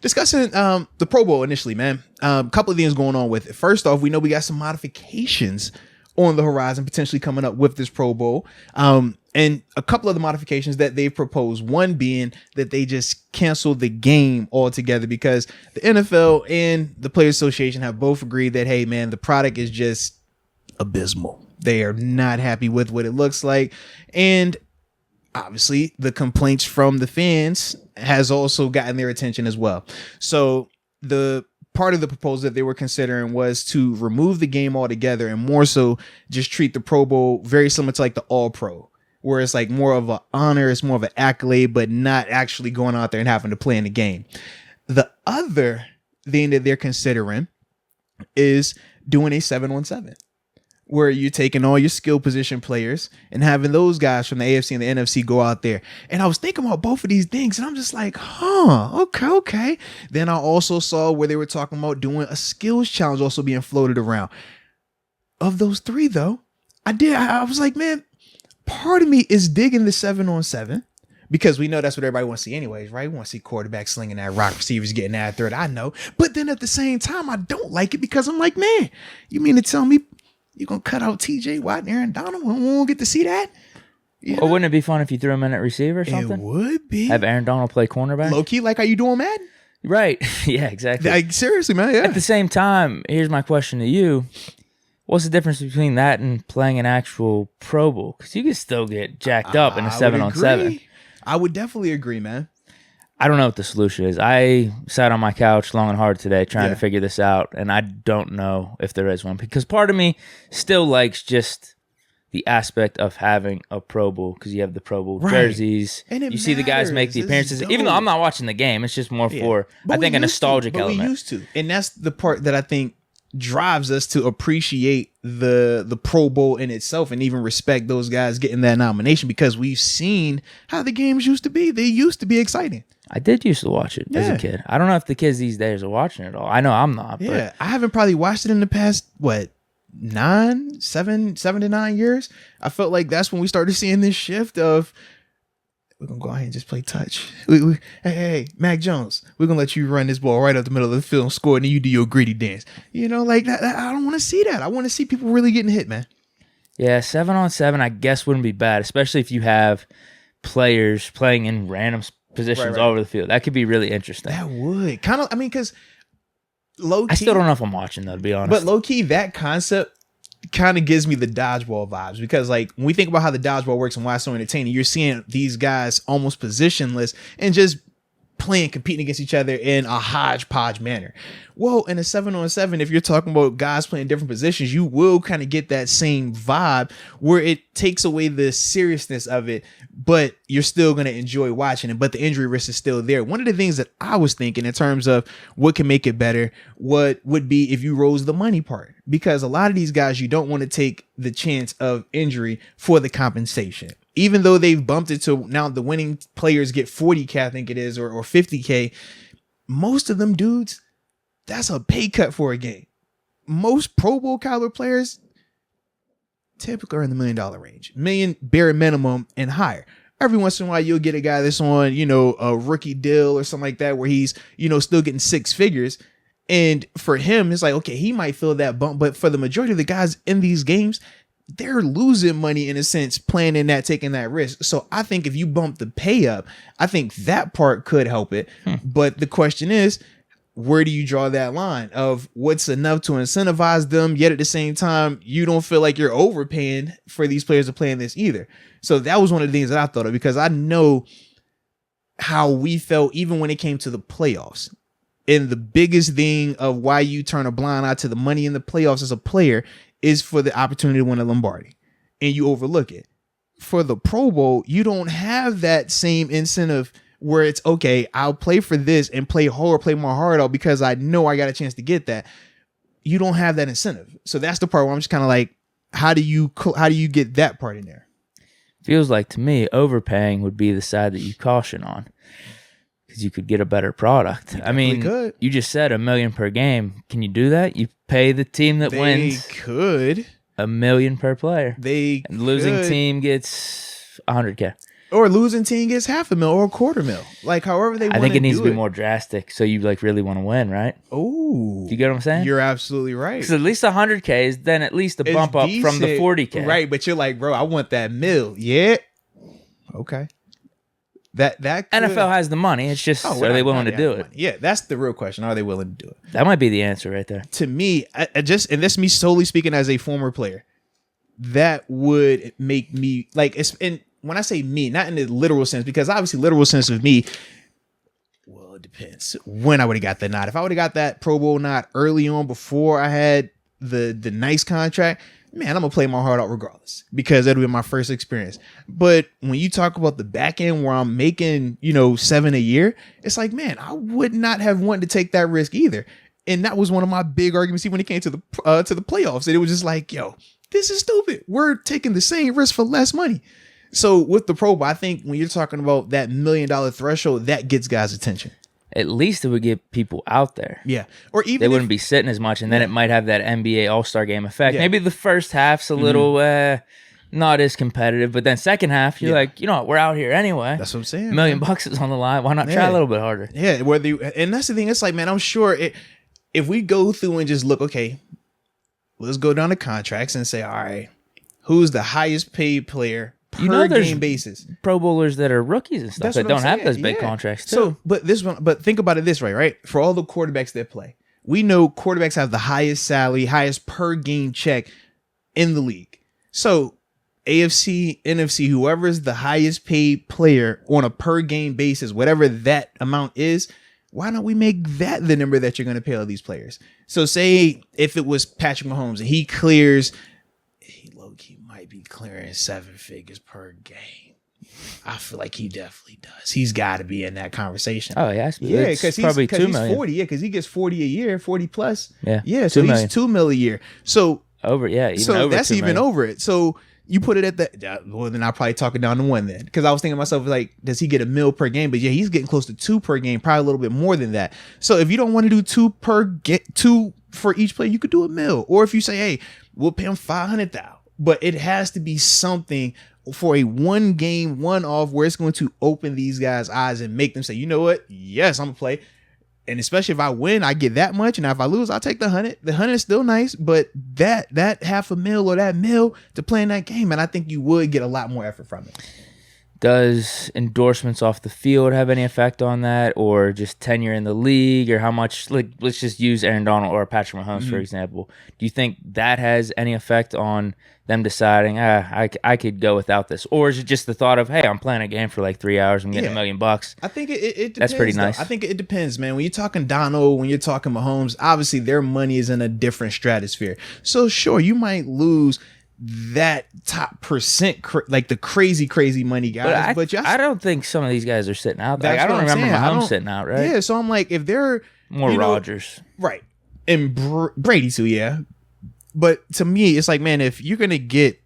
discussing the Pro Bowl initially, man. A couple of things going on with it. First off, we know we got some modifications on the horizon potentially coming up with this Pro Bowl. And a couple of the modifications that they've proposed, one being that they just canceled the game altogether because the NFL and the Players Association have both agreed that, hey, man, the product is just abysmal. They are not happy with what it looks like. And obviously the complaints from the fans has also gotten their attention as well. So the part of the proposal that they were considering was to remove the game altogether and more so just treat the Pro Bowl very similar to like the All Pro, where it's like more of an honor, it's more of an accolade, but not actually going out there and having to play in the game. The other thing that they're considering is doing a 7-on-7, where you're taking all your skill position players and having those guys from the AFC and the NFC go out there. And I was thinking about both of these things and I'm just like, okay. Then I also saw where they were talking about doing a skills challenge also being floated around. Of those three though, I was like, man, part of me is digging the 7-on-7 because we know that's what everybody wants to see anyways, right? We want to see quarterbacks slinging that rock, receivers getting that third. I know. But then at the same time, I don't like it because I'm like, man, you mean to tell me you're going to cut out TJ Watt and Aaron Donald? We won't get to see that? Well, wouldn't it be fun if you threw him in at receiver or something? It would be. Have Aaron Donald play cornerback? Low-key, like how you doing, Madden? Right. Yeah, exactly. Like, seriously, man, yeah. At the same time, here's my question to you. What's the difference between that and playing an actual Pro Bowl? Because you can still get jacked up in a 7-on-7. I would definitely agree, man. I don't know what the solution is. I sat on my couch long and hard today trying to figure this out, and I don't know if there is one. Because part of me still likes just the aspect of having a Pro Bowl, because you have the Pro Bowl jerseys. And you see the guys make the appearances. Even though I'm not watching the game, it's just more for, I think, a nostalgic element. We used to. And that's the part that I think drives us to appreciate the Pro Bowl in itself and even respect those guys getting that nomination, because we've seen how the games used to be. They used to be exciting. I did used to watch it as a kid. I don't know if the kids these days are watching it all. I know I'm not. Yeah, but I haven't probably watched it in the past, 7 to 9 years. I felt like that's when we started seeing this shift of, we're going to go ahead and just play touch. Hey, Mac Jones, we're going to let you run this ball right up the middle of the field and score, and then you do your gritty dance. You know, like that, I don't want to see that. I want to see people really getting hit, man. Yeah, 7-on-7, I guess, wouldn't be bad, especially if you have players playing in random positions all over the field. That could be really interesting. That would. Kind of, I mean, because low-key, I still don't know if I'm watching, though, to be honest. But low-key, that concept kind of gives me the dodgeball vibes, because like when we think about how the dodgeball works and why it's so entertaining, you're seeing these guys almost positionless and just competing against each other in a hodgepodge manner. Well, in a 7-on-7, if you're talking about guys playing different positions, you will kind of get that same vibe where it takes away the seriousness of it, but you're still going to enjoy watching it, but the injury risk is still there. One of the things that I was thinking in terms of what can make it better, what would be if you rose the money part, because a lot of these guys, you don't want to take the chance of injury for the compensation. Even though they've bumped it to now the winning players get 40K, I think it is, or 50K, most of them dudes, that's a pay cut for a game. Most Pro Bowl caliber players typically are in the $1 million range, million bare minimum and higher. Every once in a while, you'll get a guy that's on, a rookie deal or something like that, where he's, still getting 6 figures. And for him, it's like, okay, he might feel that bump, but for the majority of the guys in these games, they're losing money in a sense, playing in that, taking that risk. So I think if you bump the pay up, I think that part could help it. But the question is, where do you draw that line of what's enough to incentivize them, yet at the same time, you don't feel like you're overpaying for these players to play in this either? So that was one of the things that I thought of, because I know how we felt even when it came to the playoffs. And the biggest thing of why you turn a blind eye to the money in the playoffs as a player is for the opportunity to win a Lombardi, and you overlook it. For the Pro Bowl, you don't have that same incentive where it's, okay, I'll play for this and play hard, play my heart out because I know I got a chance to get that. You don't have that incentive. So that's the part where I'm just kind of like, how do you get that part in there? Feels like to me, overpaying would be the side that you caution on, because you could get a better product. I mean, you just said $1 million per game. Can you do that? You pay the team that wins. They could. $1 million per player. And the losing team gets $100K. Or losing team gets $500,000 or $250,000. Like however they want to do it. I think it needs to be more drastic so you like really want to win, right? Oh. Do you get what I'm saying? You're absolutely right. Because at least 100K is then at least a bump up from the 40K. Right, but you're like, bro, I want that $1 million. Yeah. Okay. That could, NFL has the money. It's just are they willing to do it? Yeah, that's the real question. Are they willing to do it? That might be the answer right there. To me, I just, and this is me solely speaking as a former player, that would make me like, and when I say me, not in the literal sense, because obviously literal sense of me, well, it depends when I would have got that nod. If I would have got that Pro Bowl nod early on before I had the nice contract, man, I'm gonna play my heart out regardless because that'll be my first experience. But when you talk about the back end where I'm making, $7 a year, it's like, man, I would not have wanted to take that risk either. And that was one of my big arguments when it came to the playoffs. And it was just like, yo, this is stupid. We're taking the same risk for less money. So with the Pro Bowl, I think when you're talking about that $1 million threshold, that gets guys' attention. At least it would get people out there. Yeah. Or even they wouldn't be sitting as much, and then it might have that NBA All-Star Game effect. Yeah. Maybe the first half's a little not as competitive, but then second half, you're like, you know what, we're out here anyway. That's what I'm saying. $1 million is on the line. Why not try a little bit harder? Yeah. And that's the thing. It's like, man, I'm sure if we go through and just look, okay, let's go down to contracts and say, all right, who's the highest paid player per game basis? Pro Bowlers that are rookies and stuff that don't have those big contracts too. So, but think about it this way, right? For all the quarterbacks that play, we know quarterbacks have the highest salary, highest per game check in the league. So AFC, NFC, whoever is the highest paid player on a per game basis, whatever that amount is, why don't we make that the number that you're going to pay all these players? So say if it was Patrick Mahomes and he clears, he might be clearing 7 figures per game. I feel like he definitely does. He's got to be in that conversation. Oh, yeah. Yeah, because he's probably $2 million. 40. Yeah, because he gets 40 a year, 40 plus. Yeah. So he's $2 million a year. So over, yeah. So that's even over it. So you put it at that. Well, then I'll probably talk it down to 1 then, because I was thinking to myself, like, does he get $1 million per game? But yeah, he's getting close to 2 per game, probably a little bit more than that. So if you don't want to do 2 for each player, you could do $1 million. Or if you say, hey, we'll pay him $500,000. But it has to be something for a 1 game, 1-off where it's going to open these guys' eyes and make them say, you know what? Yes, I'm going to play. And especially if I win, I get that much. And if I lose, I'll take the 100. The 100 is still nice, but that $500,000 or that $1 million to play in that game, and I think you would get a lot more effort from it. Does endorsements off the field have any effect on that, or just tenure in the league, or how much? Like, let's just use Aaron Donald or Patrick Mahomes for example. Do you think that has any effect on them deciding, I could go without this, or is it just the thought of, hey, I'm playing a game for like 3 hours, I'm getting $1 million? I think it depends. That's pretty nice. I think it depends, man. When you're talking Donald, when you're talking Mahomes, obviously their money is in a different stratosphere. So sure, you might lose that top percent, like the crazy money guys. But I don't think some of these guys are sitting out. Like, I don't remember Mahomes sitting out, right? Yeah, so I'm like, if they're more Rodgers, right, and Brady too, yeah. But to me, it's like, man, if you're gonna get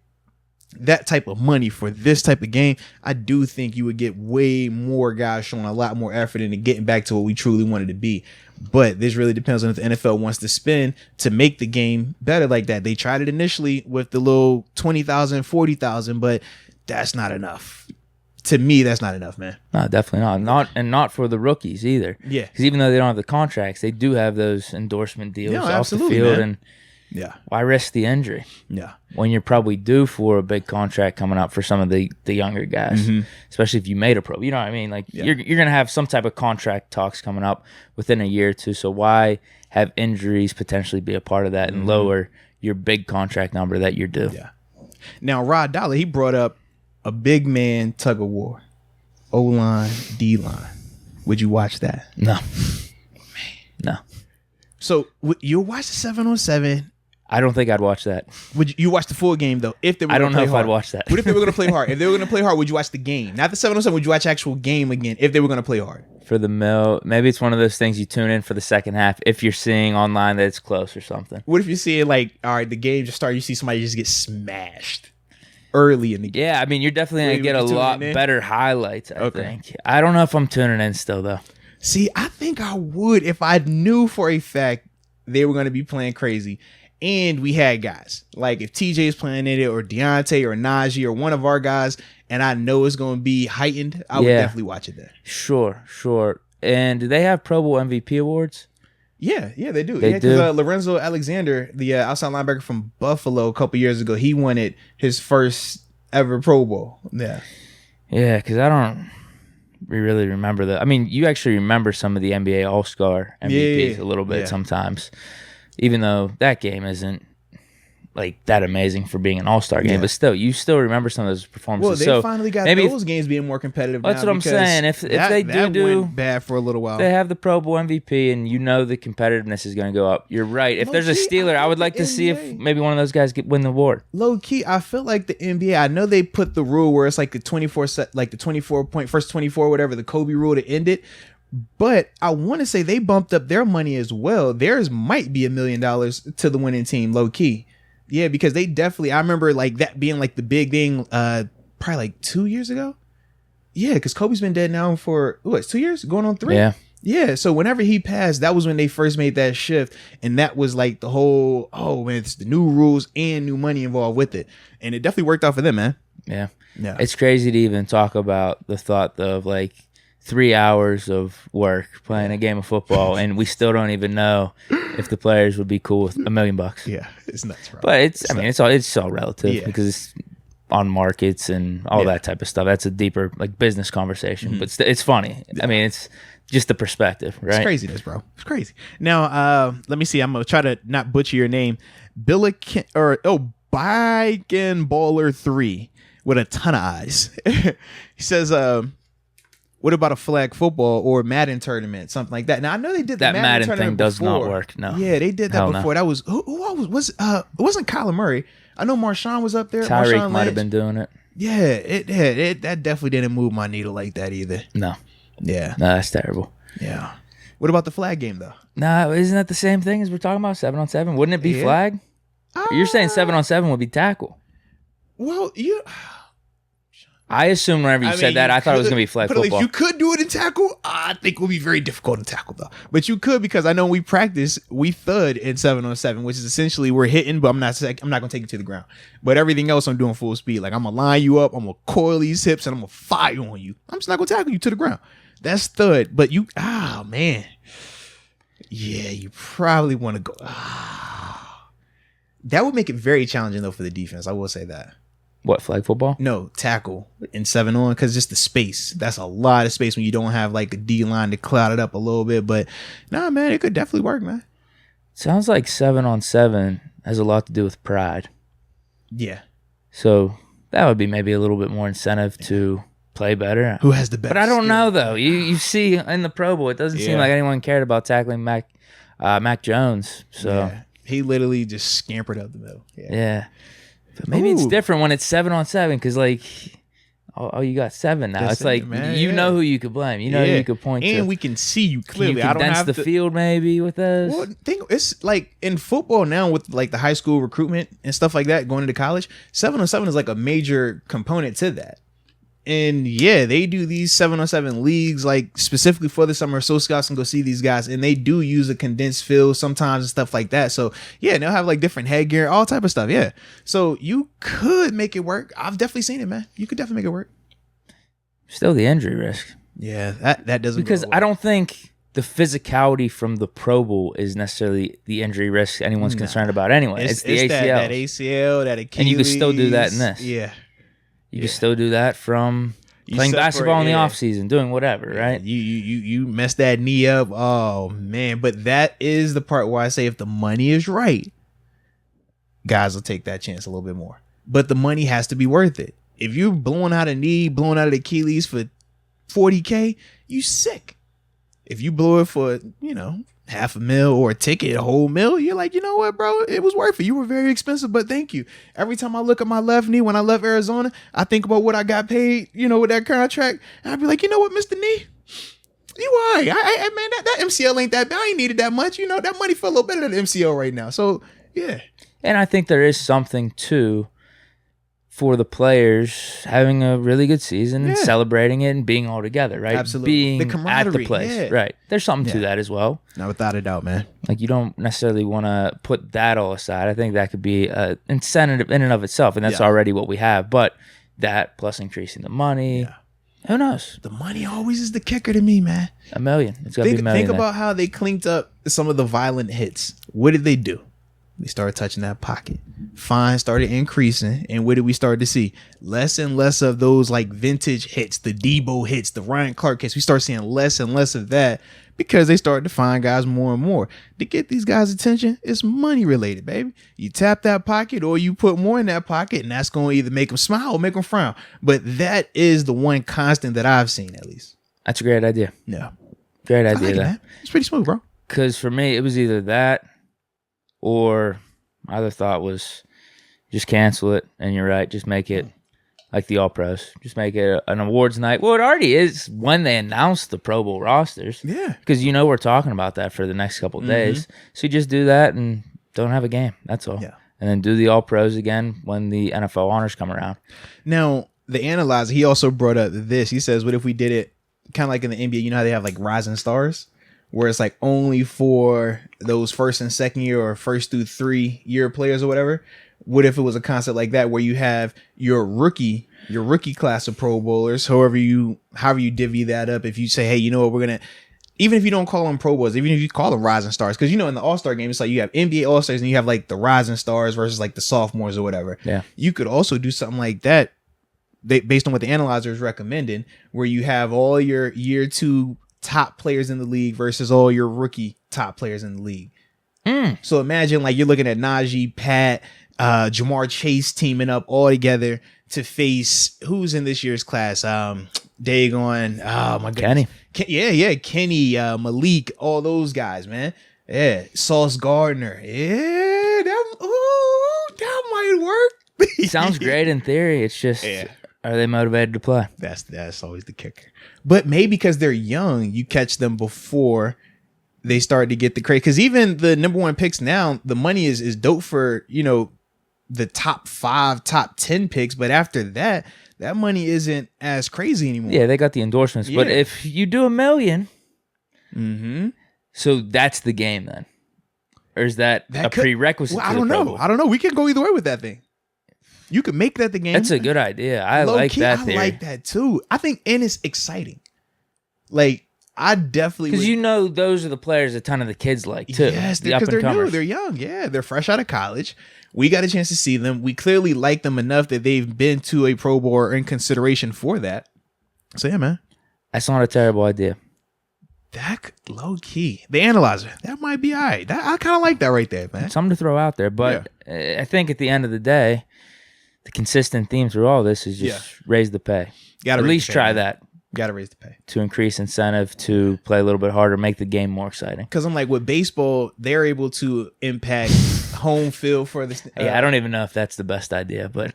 that type of money for this type of game, I do think you would get way more guys showing a lot more effort into getting back to what we truly wanted to be. But this really depends on if the NFL wants to spend to make the game better like that. They tried it initially with the little 20,000, 40,000, but that's not enough. To me, that's not enough, man. No, definitely not. Not for the rookies either. Yeah. Because even though they don't have the contracts, they do have those endorsement deals off the field. Man. And yeah, why risk the injury? Yeah, when you're probably due for a big contract coming up for some of the younger guys, especially if you made a pro. You know what I mean? Like, you're gonna have some type of contract talks coming up within a year or two. So why have injuries potentially be a part of that and lower your big contract number that you're due? Yeah. Now Rod Dollar, he brought up a big man tug of war, O-line, D-line. Would you watch that? No, no. So you'll watch the 7-on-7. I don't think I'd watch that. Would you watch the full game though? If they were, I don't know if I'd watch that. What if they were going to play hard? If they were going to play hard, would you watch the game? Not the 7-on-7. Would you watch actual game again if they were going to play hard? For the mill, maybe it's one of those things you tune in for the second half if you're seeing online that it's close or something. What if you see it like, all right, the game just started, you see somebody just get smashed early in the game? Yeah, I mean, you're definitely going to get a lot better highlights, I think. I don't know if I'm tuning in still, though. See, I think I would if I knew for a fact they were going to be playing crazy. and we had guys like if TJ is playing in it or Deontay or Najee or one of our guys, and I know it's going to be heightened, I would definitely watch it there. Sure. And do they have Pro Bowl MVP awards? Yeah, they do. They do. Because Lorenzo Alexander, the outside linebacker from Buffalo a couple years ago, he won it his first ever Pro Bowl. Yeah, because I don't really remember that. I mean, you actually remember some of the NBA All-Star MVPs a little bit sometimes, even though that game isn't like that amazing for being an all-star game, but still, you still remember some of those performances. Well, they finally got those games being more competitive. That's what I'm saying. If they do went bad for a little while, they have the Pro Bowl MVP, and you know the competitiveness is going to go up. You're right. If there's a Steeler, I would like to see if maybe one of those guys win the award. Low key, I feel like the NBA. I know they put the rule where it's like the 24 set, like the 24 point first 24, whatever the Kobe rule to end it. But I want to say they bumped up their money as well. Theirs might be $1 million to the winning team. Low key. Yeah, because they definitely, I remember like that being like the big thing probably like 2 years ago. Yeah, because Kobe's been dead now for, what, 2 years? Going on 3? Yeah. Yeah, so whenever he passed, that was when they first made that shift. And that was like the whole, oh man, it's the new rules and new money involved with it. And it definitely worked out for them, man. Yeah. It's crazy to even talk about the thought of like 3 hours of work playing a game of football, and we still don't even know if the players would be cool with $1 million. Yeah, it's nuts, bro. But it's all relative because it's on markets and all that type of stuff. That's a deeper like business conversation, but it's funny. Yeah. I mean, it's just the perspective, right? It's craziness, bro. It's crazy. Now, let me see. I'm gonna try to not butcher your name. Biken Baller 3 with a ton of eyes. He says, what about a flag football or Madden tournament, something like that? Now I know they did that the Madden tournament thing does before. not work. No, yeah, they did that Hell before. No. That was who was it wasn't Kyler Murray. I know Marshawn was up there. Tyreek might have been doing it. Yeah, it that definitely didn't move my needle like that either. No, yeah, no, that's terrible. Yeah. What about the flag game though? No, isn't that the same thing as we're talking about 7-on-7? Wouldn't it be flag? You're saying 7-on-7 would be tackle. Well, I assumed whenever you said that, I thought it was going to be flag football. At least you could do it in tackle. I think it would be very difficult in tackle, though. But you could, because I know we practice, we thud in 7-on-7, which is essentially we're hitting, but I'm not going to take you to the ground. But everything else I'm doing full speed. Like, I'm going to line you up, I'm going to coil these hips, and I'm going to fire on you. I'm just not going to tackle you to the ground. That's thud. But man. Yeah, you probably want to go. That would make it very challenging, though, for the defense. I will say that. What, flag football? No, tackle in 7-on, because just the space. That's a lot of space when you don't have like a D line to cloud it up a little bit. But nah, man, it could definitely work, man. Sounds like 7-on-7 has a lot to do with pride. Yeah. So that would be maybe a little bit more incentive to play better. Who has the best? But I don't know, though. You see in the Pro Bowl, it doesn't seem like anyone cared about tackling Mac Jones. So he literally just scampered up the middle. Yeah. But maybe it's different when it's 7-on-7 because, like, you got 7 now. It's like you know who you could blame. You know who you could point to. And we can see you clearly. Can you condense the field maybe with those? Well, it's like in football now with like the high school recruitment and stuff like that going into college. 7-on-7 is like a major component to that. And yeah, they do these 7-on-7 leagues like specifically for the summer, so scouts can go see these guys, and they do use a condensed field sometimes and stuff like that. So yeah, they'll have like different headgear, all type of stuff. Yeah, so you could make it work. I've definitely seen it, man. You could definitely make it work. Still the injury risk. Yeah, that doesn't because go away. I don't think the physicality from the Pro Bowl is necessarily the injury risk anyone's concerned about anyway. It's the ACL, that ACL, that Achilles, and you can still do that in this. Yeah. You can still do that from playing basketball in the off season, doing whatever, right? You mess that knee up. Oh man. But that is the part where I say if the money is right, guys will take that chance a little bit more. But the money has to be worth it. If you're blowing out a knee, blowing out an Achilles for $40K, you sick. If you blow it for, $500,000 or a ticket, a whole $1,000,000, you're like, you know what, bro? It was worth it. You were very expensive, but thank you. Every time I look at my left knee when I left Arizona, I think about what I got paid, with that contract. And I'd be like, you know what, Mr. Knee? You all right. Man, that MCL ain't that bad. I ain't needed that much. That money feel a little better than the MCL right now. So, yeah. And I think there is something to for the players having a really good season and celebrating it and being all together, right? Absolutely. Being The at the camaraderie, place, right? There's something to that as well. No, without a doubt, man. Like, you don't necessarily want to put that all aside. I think that could be an incentive in and of itself, and that's already what we have. But that plus increasing the money, who knows? The money always is the kicker to me, man. $1 million. It's got to be $1 million. Think about how they cleaned up some of the violent hits. What did they do? They started touching that pocket. Fines started increasing. And what did we start to see? Less and less of those like vintage hits, the Debo hits, the Ryan Clark hits. We start seeing less and less of that because they started to find guys more and more. To get these guys' attention, it's money related, baby. You tap that pocket or you put more in that pocket, and that's going to either make them smile or make them frown. But that is the one constant that I've seen, at least. That's a great idea. Yeah. Great idea. Like it, man. It's pretty smooth, bro. Because for me, it was either that or my other thought was just cancel it. And you're right. Just make it like the All-Pros. Just make it an awards night. Well, it already is when they announce the Pro Bowl rosters. Yeah. Because we're talking about that for the next couple of days. So you just do that and don't have a game. That's all. Yeah. And then do the All-Pros again when the NFL honors come around. Now, the analyzer, he also brought up this. He says, what if we did it kind of like in the NBA? You know how they have like rising stars? Where it's like only for those first and second year or first through 3 year players or whatever. What if it was a concept like that where you have your rookie class of Pro Bowlers, however you divvy that up? If you say, hey, you know what, we're gonna, even if you don't call them Pro Bowlers, even if you call them rising stars, because in the All-Star game, it's like you have NBA All-Stars and you have like the rising stars versus like the sophomores or whatever. Yeah, you could also do something like that, based on what the analyzer is recommending, where you have all your year 2 top players in the league versus all your rookie top players in the league. So imagine like you're looking at Najee, Pat, Jamar Chase teaming up all together to face who's in this year's class. Dagon, oh my goodness. Kenny. Kenny, Malik, all those guys, man. Yeah, Sauce Gardner. Yeah, that might work. Sounds great in theory. It's just, are they motivated to play? That's always the kicker. But maybe because they're young, you catch them before they start to get the credit. Because even the number 1 picks now, the money is dope for, the top 5, top 10 picks. But after that, that money isn't as crazy anymore. Yeah, they got the endorsements. But if you do $1 million, so that's the game then? Or is that a prerequisite? Well, I don't know. We can go either way with that thing. You could make that the game. That's a good idea. I like that theory. I like that too. I think, and it's exciting. Like, I definitely, because those are the players a ton of the kids like too. Yes, because they're new, they're young. Yeah, they're fresh out of college. We got a chance to see them. We clearly like them enough that they've been to a Pro Bowl or in consideration for that. So yeah, man, that's not a terrible idea. That low key, the analyzer, that might be all right. I kind of like that right there, man. Something to throw out there, but I think at the end of the day, the consistent theme through all this is just raise the pay. At least try that. Got to raise the pay to increase incentive to play a little bit harder, make the game more exciting. Because I'm like, with baseball, they're able to impact home field for this. I don't even know if that's the best idea, but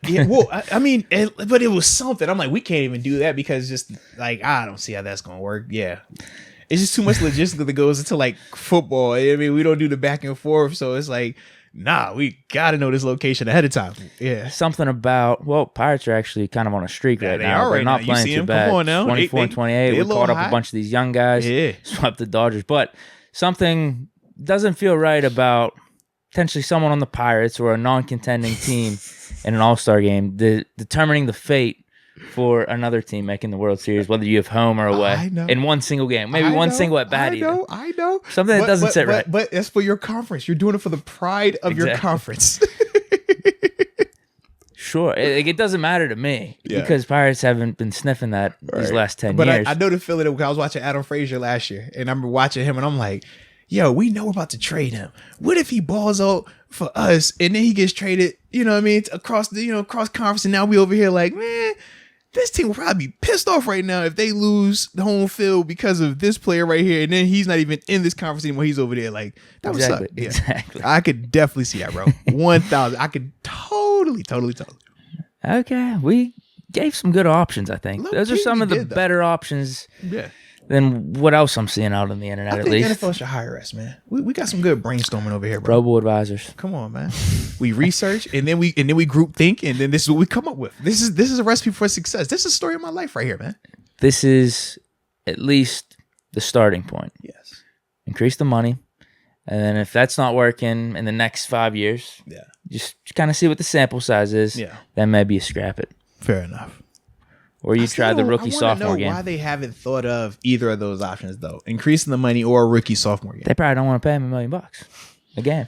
I mean, but it was something. I'm like, we can't even do that because just like I don't see how that's gonna work. Yeah. It's just too much logistical that goes into like football. I mean, we don't do the back and forth, so it's like, nah, we gotta know this location ahead of time. Yeah, something about Pirates are actually kind of on a streak right now. They're not playing too bad. Come on now, 24 and 28. We caught up high. A bunch of these young guys. Yeah, swept the Dodgers, but something doesn't feel right about potentially someone on the Pirates or a non-contending team in an All-Star game determining the fate for another team making the World Series, whether you have home or away, in one single game, maybe one single at bat. I know. Something that doesn't sit right. But it's for your conference. You're doing it for the pride of your conference. Sure, it doesn't matter to me because Pirates haven't been sniffing that these last 10 years. But I know the feeling because I was watching Adam Frazier last year, and I remember watching him, and I'm like, yo, we know we're about to trade him. What if he balls out for us, and then he gets traded, across conference, and now we over here like, man, this team will probably be pissed off right now if they lose the home field because of this player right here, and then he's not even in this conference anymore. He's over there like, that was up. Yeah. Exactly. I could definitely see that, bro. 1,000. I could totally. Okay, we gave some good options. I think those are some of the better options. Yeah. than what else I'm seeing out on the internet. I At think least the NFL should hire us, man. We got some good brainstorming over here, bro. Robo advisors. Come on, man. We research and then we group think, and then this is what we come up with. This is a recipe for success. This is a story of my life right here, man. This is at least the starting point. Yes. Increase the money, and then if that's not working in the next 5 years, just kind of see what the sample size is. Yeah. Then maybe you scrap it. Fair enough. Or you try the rookie sophomore game. Why they haven't thought of either of those options though? Increasing the money or a rookie sophomore game. They probably don't want to pay him $1 million a game.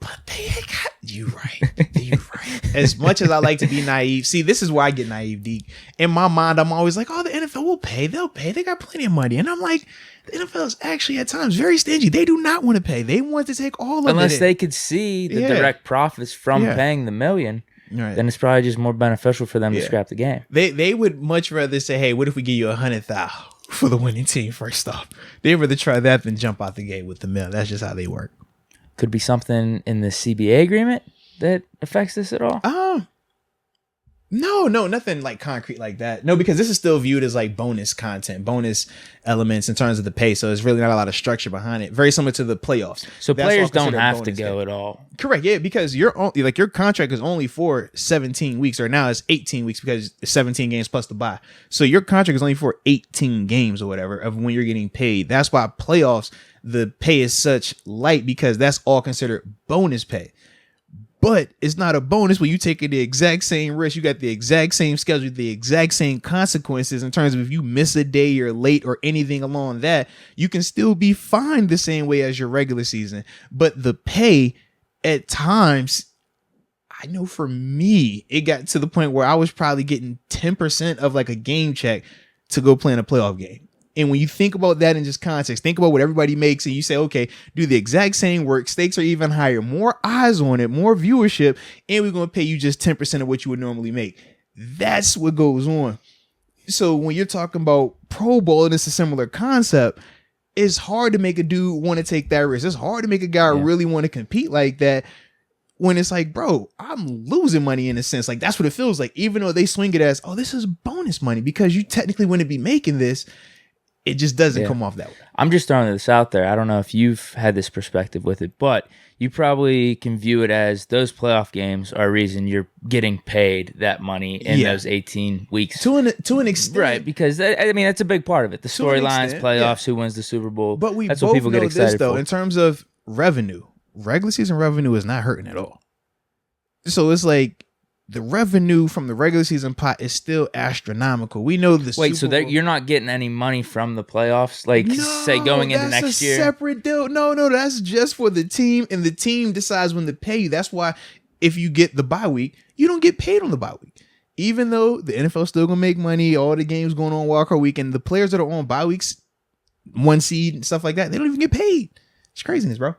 But they got you right. You right. As much as I like to be naive, see, this is where I get naive, Deke. In my mind, I'm always like, oh, the NFL will pay. They'll pay. They got plenty of money. And I'm like, the NFL is actually at times very stingy. They do not want to pay. They want to take all of it. Unless they could see the direct profits from paying the $1 million. Right. Then it's probably just more beneficial for them to scrap the game. They would much rather say, hey, what if we give you $100,000 for the winning team first off? They'd rather try that than jump out the gate with the $1 million. That's just how they work. Could be something in the CBA agreement that affects this at all? No, nothing like concrete like that. No, because this is still viewed as like bonus content, bonus elements in terms of the pay. So there's really not a lot of structure behind it. Very similar to the playoffs. So players don't have to go at all. Correct. Yeah, because your contract is only for 17 weeks, or now it's 18 weeks because it's 17 games plus the bye. So your contract is only for 18 games or whatever of when you're getting paid. That's why playoffs, the pay is such light, because that's all considered bonus pay. But it's not a bonus when you taking the exact same risk. You got the exact same schedule, the exact same consequences in terms of if you miss a day, you're late, or anything along that, you can still be fined the same way as your regular season. But the pay at times, I know for me, it got to the point where I was probably getting 10% of like a game check to go play in a playoff game. And when you think about that in just context, think about what everybody makes, and you say, okay, do the exact same work. Stakes are even higher, more eyes on it, more viewership, and we're going to pay you just 10% of what you would normally make. That's what goes on. So when you're talking about Pro Bowl, and it's a similar concept, it's hard to make a dude want to take that risk. It's hard to make a guy really want to compete like that when it's like, bro, I'm losing money in a sense. Like, that's what it feels like, even though they swing it as, oh, this is bonus money because you technically wouldn't be making this. It just doesn't come off that way. I'm just throwing this out there. I don't know if you've had this perspective with it, but you probably can view it as those playoff games are a reason you're getting paid that money in those 18 weeks. To an extent. Right, because, I mean, that's a big part of it. The storylines, playoffs, who wins the Super Bowl. But that's what people get excited though, for. in terms of revenue, regular season revenue is not hurting at all. So it's like, the revenue from the regular season pot is still astronomical. We know the Wait, Super Bowl. You're not getting any money from the playoffs? Like, say, going into next year? That's a separate deal. No, that's just for the team, and the team decides when to pay you. That's why if you get the bye week, you don't get paid on the bye week. Even though the NFL still going to make money, all the games going on wildcard week, and the players that are on bye weeks, 1 seed and stuff like that, they don't even get paid. It's craziness, bro.